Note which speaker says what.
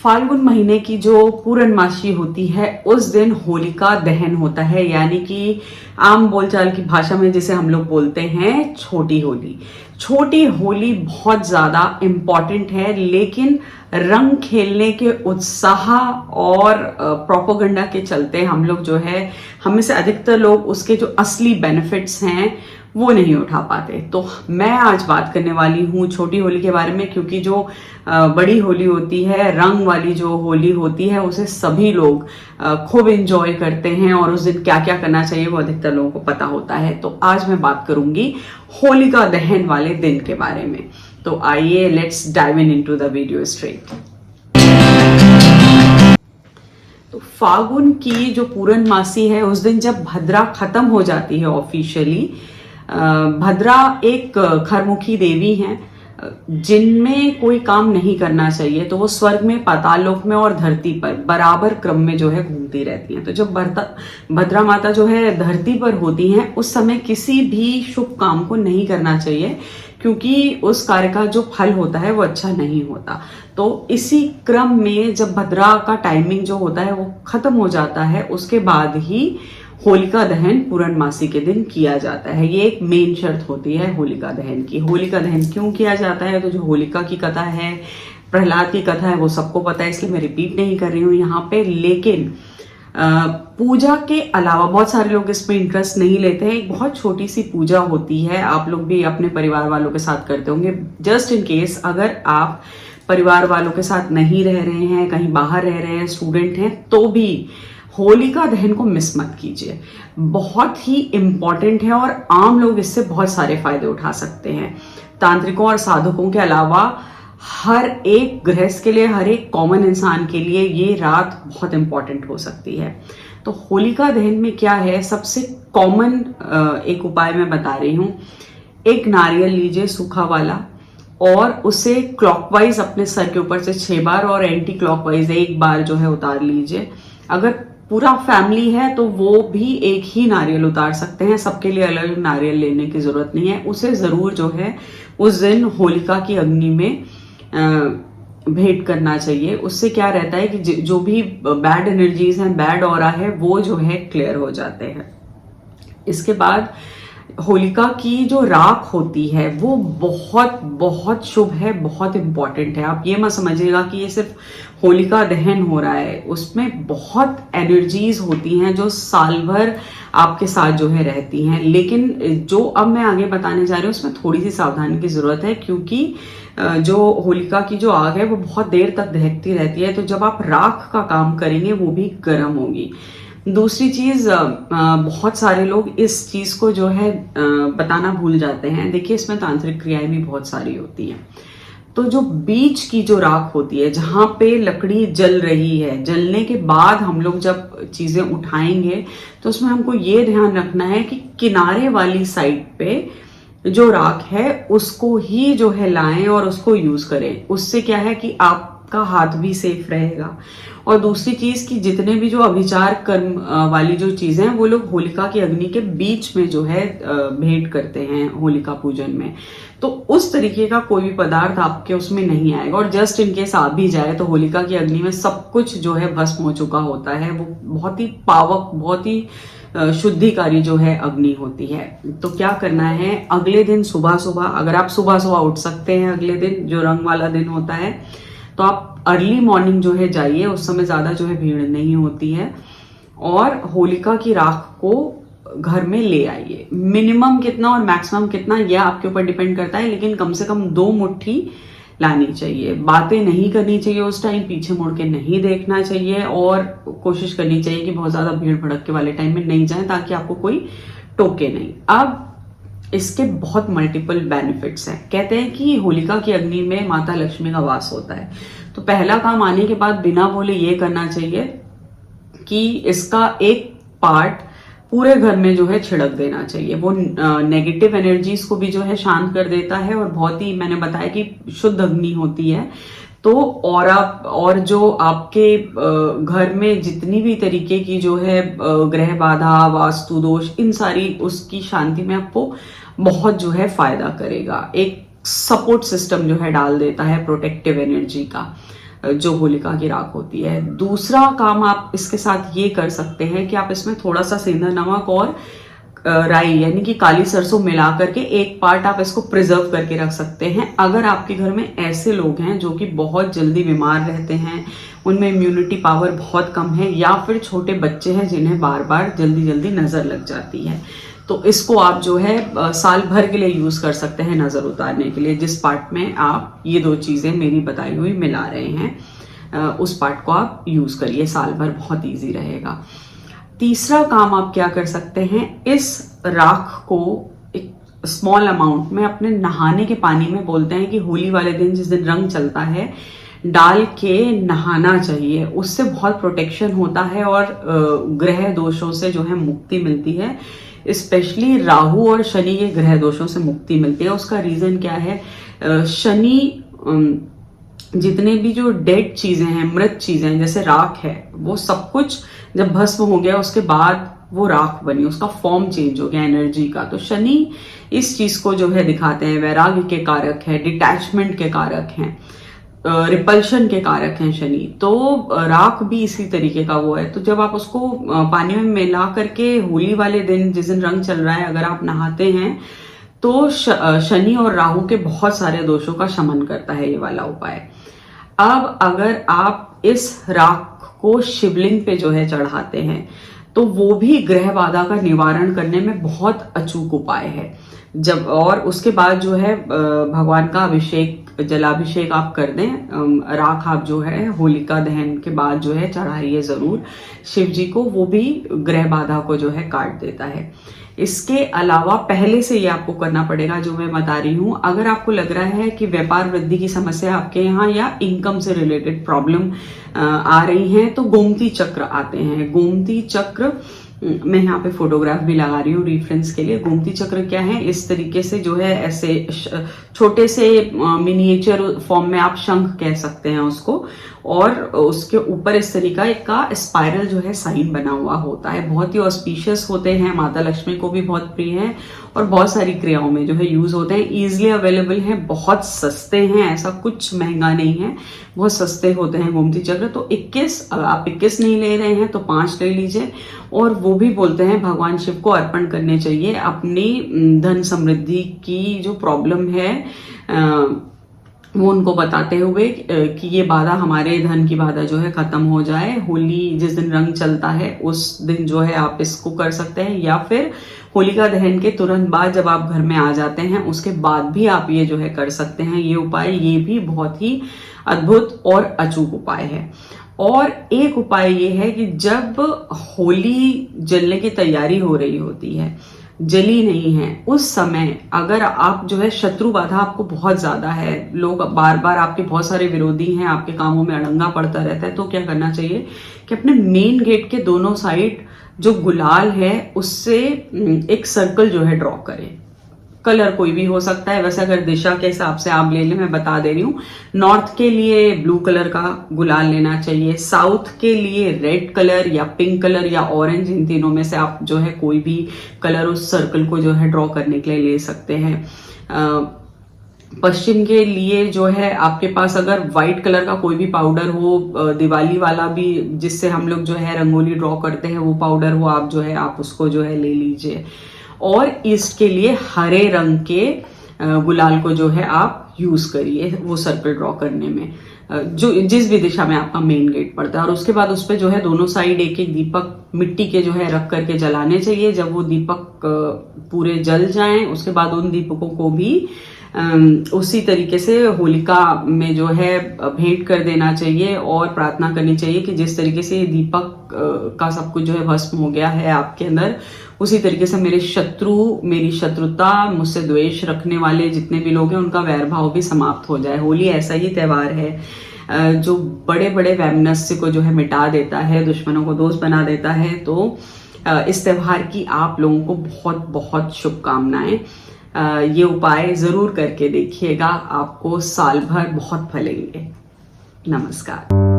Speaker 1: फाल्गुन महीने की जो पूर्णमासी होती है उस दिन होलिका दहन होता है, यानी कि आम बोलचाल की भाषा में जिसे हम लोग बोलते हैं छोटी होली। छोटी होली बहुत ज्यादा इम्पॉर्टेंट है, लेकिन रंग खेलने के उत्साह और प्रोपोगंडा के चलते हम लोग जो है, हम में से अधिकतर लोग उसके जो असली बेनिफिट्स हैं वो नहीं उठा पाते। तो मैं आज बात करने वाली हूँ छोटी होली के बारे में, क्योंकि जो बड़ी होली होती है, रंग वाली जो होली होती है, उसे सभी लोग खूब एंजॉय करते हैं और उस दिन क्या क्या करना चाहिए वो अधिकतर लोगों को पता होता है। तो आज मैं बात करूंगी होलिका दहन वाले दिन के बारे में। तो आइए, let's dive into the video straight. तो फागुन की जो पूर्णमासी है, उस दिन जब भद्रा खत्म हो जाती है ऑफिशियली, भद्रा एक खरमुखी देवी हैं जिनमें कोई काम नहीं करना चाहिए, तो वो स्वर्ग में, पाताल लोक में और धरती पर बराबर क्रम में जो है घूमती रहती हैं। तो जब भद्रा माता जो है धरती पर होती हैं, उस समय किसी भी शुभ काम को नहीं करना चाहिए, क्योंकि उस कार्य का जो फल होता है वो अच्छा नहीं होता। तो इसी क्रम में जब भद्रा का टाइमिंग जो होता है वो खत्म हो जाता है, उसके बाद ही होलिका दहन पूर्णमासी के दिन किया जाता है। ये एक मेन शर्त होती है होलिका दहन की। होलिका दहन क्यों किया जाता है? तो जो होलिका की कथा है, प्रहलाद की कथा है, वो सबको पता है, इसलिए मैं रिपीट नहीं कर रही हूँ यहाँ पे। लेकिन पूजा के अलावा बहुत सारे लोग इसमें इंटरेस्ट नहीं लेते हैं। एक बहुत छोटी सी पूजा होती है, आप लोग भी अपने परिवार वालों के साथ करते होंगे। जस्ट इन केस अगर आप परिवार वालों के साथ नहीं रह रहे हैं, कहीं बाहर रह रहे हैं, स्टूडेंट हैं, तो भी होलिका दहन को मिस मत कीजिए। बहुत ही इंपॉर्टेंट है और आम लोग इससे बहुत सारे फायदे उठा सकते हैं। तांत्रिकों और साधकों के अलावा हर एक गृहस्थ के लिए, हर एक कॉमन इंसान के लिए ये रात बहुत इंपॉर्टेंट हो सकती है। तो होलिका दहन में क्या है, सबसे कॉमन एक उपाय मैं बता रही हूँ। एक नारियल लीजिए सूखा वाला, और उसे क्लॉकवाइज अपने सर के ऊपर से 6 बार और एंटी क्लॉकवाइज 1 बार जो है उतार लीजिए। अगर पूरा फैमिली है तो वो भी एक ही नारियल उतार सकते हैं, सबके लिए अलग अलग नारियल लेने की जरूरत नहीं है। उसे जरूर जो है उस दिन होलिका की अग्नि में भेंट करना चाहिए। उससे क्या रहता है कि जो भी बैड एनर्जीज हैं, बैड ऑरा है, वो जो है क्लियर हो जाते हैं। इसके बाद होलिका की जो राख होती है वो बहुत बहुत शुभ है, बहुत इंपॉर्टेंट है। आप ये मत समझिएगा कि ये सिर्फ होलिका दहन हो रहा है, उसमें बहुत एनर्जीज होती हैं जो साल भर आपके साथ जो है रहती हैं। लेकिन जो अब मैं आगे बताने जा रही हूँ उसमें थोड़ी सी सावधानी की जरूरत है, क्योंकि जो होलिका की जो आग है वो बहुत देर तक दहकती रहती है। तो जब आप राख का काम करेंगे वो भी गर्म होगी। दूसरी चीज, बहुत सारे लोग इस चीज को जो है बताना भूल जाते हैं। देखिए, इसमें तांत्रिक क्रियाएं भी बहुत सारी होती हैं। तो जो बीच की जो राख होती है, जहां पे लकड़ी जल रही है, जलने के बाद हम लोग जब चीजें उठाएंगे तो उसमें हमको ये ध्यान रखना है कि किनारे वाली साइड पे जो राख है उसको ही जो है लाएं और उसको यूज करें। उससे क्या है कि आपका हाथ भी सेफ रहेगा। और दूसरी चीज कि जितने भी जो अभिचार कर्म वाली जो चीजें हैं वो लोग होलिका की अग्नि के बीच में जो है भेंट करते हैं होलिका पूजन में। तो उस तरीके का कोई भी पदार्थ आपके उसमें नहीं आएगा। और जस्ट इन केस आ भी जाए तो होलिका की अग्नि में सब कुछ जो है भस्म हो चुका होता है। वो बहुत ही पावक, बहुत ही शुद्धिकारी जो है अग्नि होती है। तो क्या करना है, अगले दिन सुबह सुबह, अगर आप सुबह सुबह उठ सकते हैं अगले दिन जो रंग वाला दिन होता है, तो आप अर्ली मॉर्निंग जो है जाइए, उस समय ज्यादा जो है भीड़ नहीं होती है, और होलिका की राख को घर में ले आइए। मिनिमम कितना और मैक्सिमम कितना यह आपके ऊपर डिपेंड करता है, लेकिन कम से कम 2 मुट्ठी लानी चाहिए। बातें नहीं करनी चाहिए उस टाइम, पीछे मुड़ के नहीं देखना चाहिए, और कोशिश करनी चाहिए कि बहुत ज्यादा भीड़ भड़क वाले टाइम में नहीं जाएं, ताकि आपको कोई टोके नहीं। अब इसके बहुत मल्टीपल बेनिफिट्स हैं। कहते हैं कि होलिका की अग्नि में माता लक्ष्मी का वास होता है। तो पहला काम आने के बाद बिना बोले ये करना चाहिए कि इसका एक पार्ट पूरे घर में जो है छिड़क देना चाहिए। वो नेगेटिव एनर्जीज को भी जो है शांत कर देता है, और बहुत ही, मैंने बताया कि शुद्ध अग्नि होती है। तो और जो आपके घर में जितनी भी तरीके की जो है ग्रह बाधा, वास्तु दोष, इन सारी उसकी शांति में आपको बहुत जो है फायदा करेगा। एक सपोर्ट सिस्टम जो है डाल देता है प्रोटेक्टिव एनर्जी का। जो होलिका की राख होती है। दूसरा काम आप इसके साथ ये कर सकते हैं कि आप इसमें थोड़ा सा सेंधा नमक और राई यानी कि काली सरसों मिला करके एक पार्ट आप इसको प्रिजर्व करके रख सकते हैं। अगर आपके घर में ऐसे लोग हैं जो कि बहुत जल्दी बीमार रहते हैं, उनमें इम्यूनिटी पावर बहुत कम है, या फिर छोटे बच्चे हैं जिन्हें बार बार जल्दी जल्दी नजर लग जाती है, तो इसको आप जो है साल भर के लिए यूज कर सकते हैं नजर उतारने के लिए। जिस पार्ट में आप ये दो चीजें मेरी बताई हुई मिला रहे हैं, उस पार्ट को आप यूज करिए, साल भर बहुत इजी रहेगा। तीसरा काम आप क्या कर सकते हैं, इस राख को एक स्मॉल अमाउंट में अपने नहाने के पानी में, बोलते हैं कि होली वाले दिन जिस दिन रंग चलता है, डाल के नहाना चाहिए। उससे बहुत प्रोटेक्शन होता है और ग्रह दोषों से जो है मुक्ति मिलती है। स्पेशली राहु और शनि के ग्रह दोषों से मुक्ति मिलती है। उसका रीजन क्या है, शनि जितने भी जो डेड चीजें हैं, मृत चीजें हैं, जैसे राख है, वो सब कुछ जब भस्म हो गया उसके बाद वो राख बनी, उसका फॉर्म चेंज हो गया एनर्जी का। तो शनि इस चीज को जो है दिखाते हैं, वैराग्य के कारक है, डिटैचमेंट के कारक हैं, रिपल्शन के कारक हैं शनि। तो राख भी इसी तरीके का वो है। तो जब आप उसको पानी में मिला करके होली वाले दिन जिस दिन रंग चल रहा है अगर आप नहाते हैं, तो शनि और राहु के बहुत सारे दोषों का शमन करता है ये वाला उपाय। अब अगर आप इस राख को शिवलिंग पे जो है चढ़ाते हैं, तो वो भी ग्रह बाधा का निवारण करने में बहुत अचूक उपाय है। जब और उसके बाद जो है भगवान का अभिषेक, जलाभिषेक आप कर दें। राख आप जो है होलिका दहन के बाद जो है चढ़ाइए जरूर शिव जी को, वो भी ग्रह बाधा को जो है काट देता है। इसके अलावा पहले से ये आपको करना पड़ेगा जो मैं बता रही हूं। अगर आपको लग रहा है कि व्यापार वृद्धि की समस्या आपके यहाँ या इनकम से रिलेटेड प्रॉब्लम आ रही है, तो गोमती चक्र आते हैं। गोमती चक्र मैं यहाँ पे फोटोग्राफ भी लगा रही हूँ रेफरेंस के लिए। गोमती चक्र क्या है, इस तरीके से जो है ऐसे छोटे से मिनिएचर फॉर्म में आप शंख कह सकते हैं उसको, और उसके ऊपर इस तरीका का स्पाइरल जो है साइन बना हुआ होता है। बहुत ही ऑस्पिशियस होते हैं, माता लक्ष्मी को भी बहुत प्रिय है और बहुत सारी क्रियाओं में जो है यूज होते हैं। इजिली अवेलेबल हैं, बहुत सस्ते हैं, ऐसा कुछ महंगा नहीं है, बहुत सस्ते होते हैं गोमती चक्र। तो 21, आप 21 नहीं ले रहे हैं तो 5 ले लीजिए। और वो भी बोलते हैं भगवान शिव को अर्पण करने चाहिए अपनी धन समृद्धि की जो प्रॉब्लम है, वो उनको बताते हुए कि ये बाधा, हमारे धन की बाधा जो है खत्म हो जाए। होली जिस दिन रंग चलता है उस दिन जो है आप इसको कर सकते हैं, या फिर होलिका दहन के तुरंत बाद जब आप घर में आ जाते हैं उसके बाद भी आप ये जो है कर सकते हैं ये उपाय। ये भी बहुत ही अद्भुत और अचूक उपाय है। और एक उपाय ये है कि जब होली जलने की तैयारी हो रही होती है, जली नहीं है, उस समय अगर आप जो है शत्रु बाधा आपको बहुत ज्यादा है, लोग बार बार आपके बहुत सारे विरोधी हैं, आपके कामों में अड़ंगा पड़ता रहता है, तो क्या करना चाहिए कि अपने मेन गेट के दोनों साइड जो गुलाल है उससे एक सर्कल जो है ड्रॉ करें। कलर कोई भी हो सकता है, वैसे अगर दिशा के हिसाब से आप ले लें, मैं बता दे रही हूँ। नॉर्थ के लिए ब्लू कलर का गुलाल लेना चाहिए, साउथ के लिए रेड कलर या पिंक कलर या ऑरेंज, इन तीनों में से आप जो है कोई भी कलर उस सर्कल को जो है ड्रॉ करने के लिए ले सकते हैं। पश्चिम के लिए जो है आपके पास अगर व्हाइट कलर का कोई भी पाउडर हो, दिवाली वाला भी जिससे हम लोग जो है रंगोली ड्रॉ करते हैं वो पाउडर हो, आप जो है आप उसको जो है ले लीजिए। और ईस्ट के लिए हरे रंग के गुलाल को जो है आप यूज करिए वो सर्कल ड्रॉ करने में, जो जिस भी दिशा में आपका मेन गेट पड़ता है। और उसके बाद उस पे जो है दोनों साइड एक एक दीपक मिट्टी के जो है रख करके जलाने चाहिए। जब वो दीपक पूरे जल जाएं उसके बाद उन दीपकों को भी उसी तरीके से होलिका में जो है भेंट कर देना चाहिए और प्रार्थना करनी चाहिए कि जिस तरीके से दीपक का सब कुछ जो है भस्म हो गया है आपके अंदर, उसी तरीके से मेरे शत्रु, मेरी शत्रुता, मुझसे द्वेष रखने वाले जितने भी लोग हैं उनका वैरभाव भी समाप्त हो जाए। होली ऐसा ही त्योहार है जो बड़े बड़े वैमनस्य को जो है मिटा देता है, दुश्मनों को दोस्त बना देता है। तो इस त्योहार की आप लोगों को बहुत बहुत शुभकामनाएं। ये उपाय जरूर करके देखिएगा, आपको साल भर बहुत फलेंगे। नमस्कार।